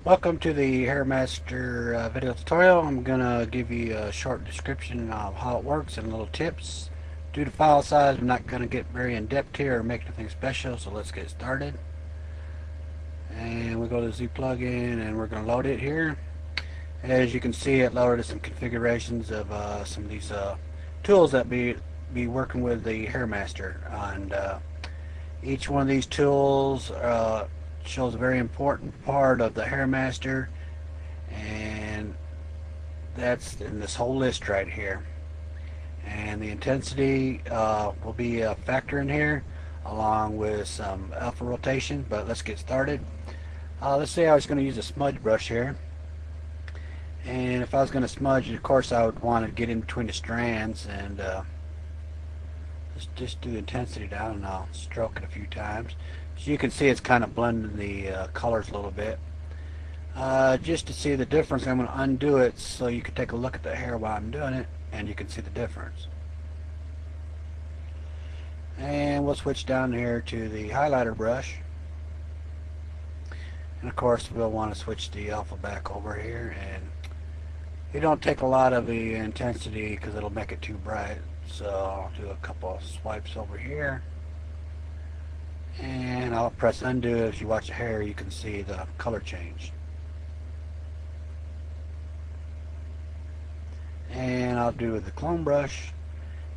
Welcome to the Hairmaster video tutorial. I'm going to give you a short description of how it works and little tips. Due to file size, I'm not going to get very in depth here or make anything special, so let's get started. And we go to Z plugin and we're going to load it here. As you can see, it loaded some configurations of some of these tools that be working with the Hairmaster. And each one of these tools shows a very important part of the Hairmaster, and that's in this whole list right here. And the intensity will be a factor in here, along with some alpha rotation. But let's get started. Let's say I was going to use a smudge brush here, and if I was going to smudge, of course I would want to get in between the strands, and let's just do intensity down, and I'll stroke it a few times. So you can see it's kind of blending the colors a little bit. Just to see the difference, I'm going to undo it so you can take a look at the hair while I'm doing it, and you can see the difference. And we'll switch down here to the highlighter brush. And of course we'll want to switch the alpha back over here, and you don't take a lot of the intensity because it'll make it too bright. So I'll do a couple of swipes over here, and I'll press undo. If you watch the hair, you can see the color change. And I'll do with the clone brush.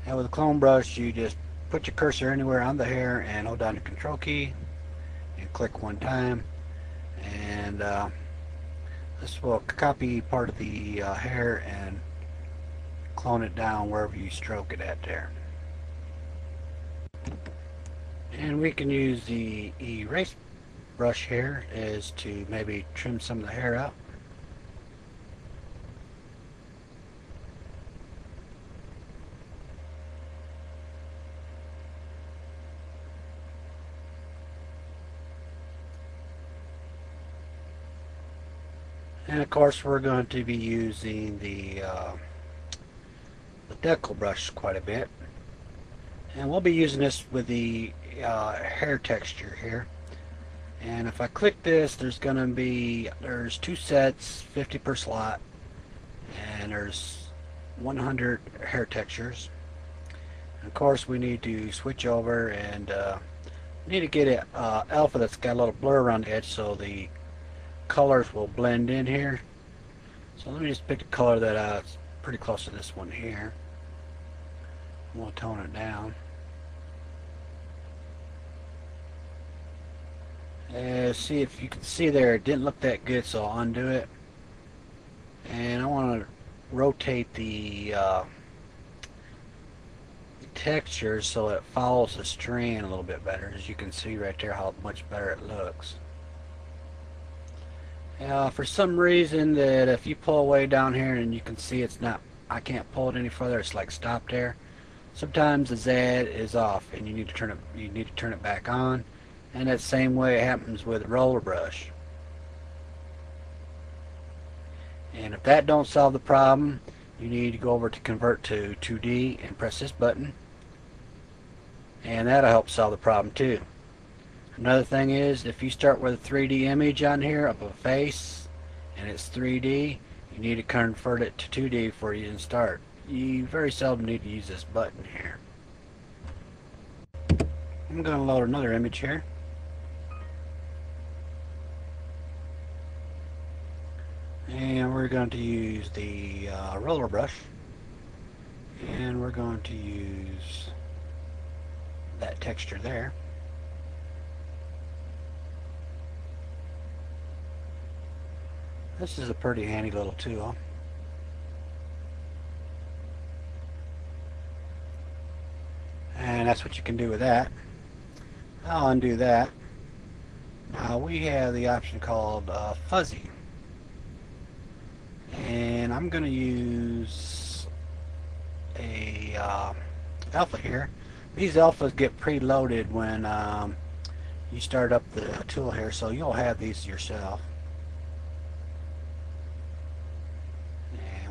And with the clone brush, you just put your cursor anywhere on the hair and hold down the control key and click one time, and this will copy part of the hair and clone it down wherever you stroke it at there. And we can use the erase brush here is to maybe trim some of the hair out. And of course we're going to be using the decal brush quite a bit, and we'll be using this with the hair texture here. And if I click this, there's two sets, 50 per slot, and there's 100 hair textures. And of course we need to switch over, and need to get an alpha that's got a little blur around the edge so the colors will blend in here. So let me just pick a color that's pretty close to this one here. We'll tone it down. See if you can see there, it didn't look that good, so I'll undo it. And I want to rotate the texture so it follows the strand a little bit better. As you can see right there how much better it looks. For some reason that if you pull away down here and you can see it's not, I can't pull it any further, it's like stopped there. Sometimes the Z is off and you need to turn it back on, and that same way it happens with the roller brush. And if that don't solve the problem, you need to go over to convert to 2D and press this button, and that'll help solve the problem too. Another thing is, if you start with a 3D image on here of a face and it's 3D, you need to convert it to 2D before you can start. You very seldom need to use this button here. I'm going to load another image here. And we're going to use the roller brush. And we're going to use that texture there. This is a pretty handy little tool. And that's what you can do with that. I'll undo that. Now we have the option called fuzzy. And I'm going to use a alpha here. These alphas get preloaded when you start up the tool here, so you'll have these yourself.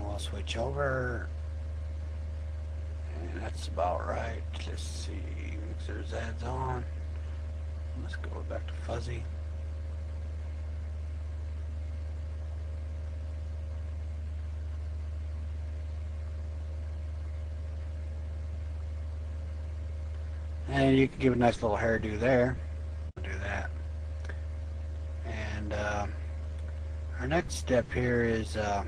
I'll switch over, and that's about right. Let's see, make sure Z's on. Let's go back to fuzzy. And you can give a nice little hairdo there. Do that. And our next step here is we're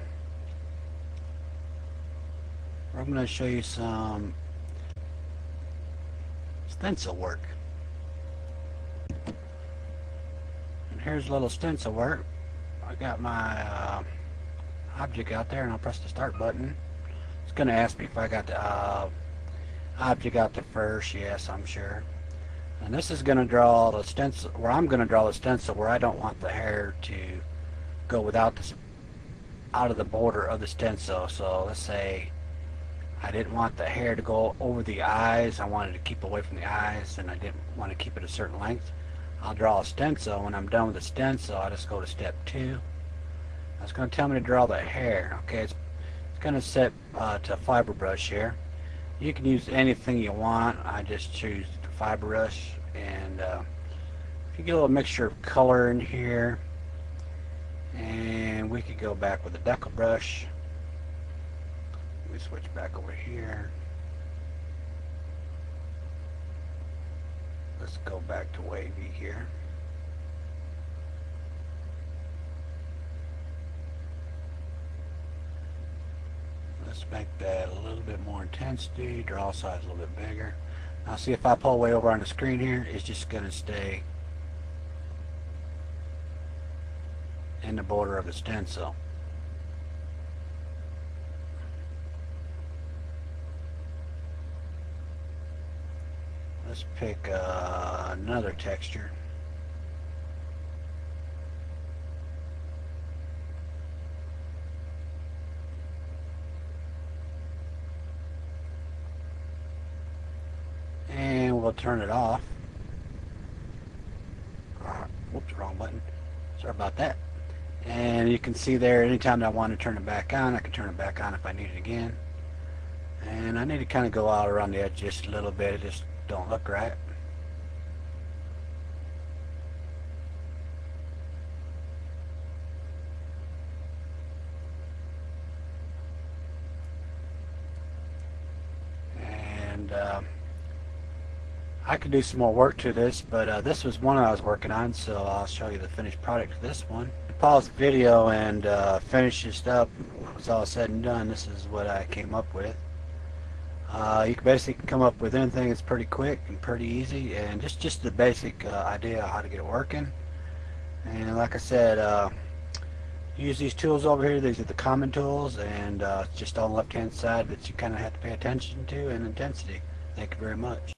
going to show you some stencil work. And here's a little stencil work. I got my object out there, and I'll press the start button. It's going to ask me if I got the object out there first. Yes, I'm sure. And this is going to draw the stencil, where I'm going to draw the stencil where I don't want the hair to go without this, out of the border of the stencil. So let's say I didn't want the hair to go over the eyes. I wanted to keep away from the eyes, and I didn't want to keep it a certain length. I'll draw a stencil. When I'm done with the stencil, I just go to step 2. It's going to tell me to draw the hair. Okay, it's going to set to fiber brush here. You can use anything you want. I just choose the fiber brush, and if you get a little mixture of color in here, and we could go back with the decal brush. We switch back over here. Let's go back to wavy here. Let's make that a little bit more intensity, draw size a little bit bigger. Now see, if I pull way over on the screen here, it's just going to stay in the border of the stencil. Let's pick another texture. And we'll turn it off. Whoops, wrong button. Sorry about that. And you can see there, anytime I want to turn it back on, I can turn it back on if I need it again. And I need to kind of go out around the edge just a little bit. It just don't look right. And I could do some more work to this, but this was one I was working on, so I'll show you the finished product of this one. Pause the video and finish this up. When it's all said and done, this is what I came up with. You can basically come up with anything. It's pretty quick and pretty easy, and just the basic idea of how to get it working. And like I said, use these tools over here. These are the common tools, and just on the left hand side that you kind of have to pay attention to, and intensity. Thank you very much.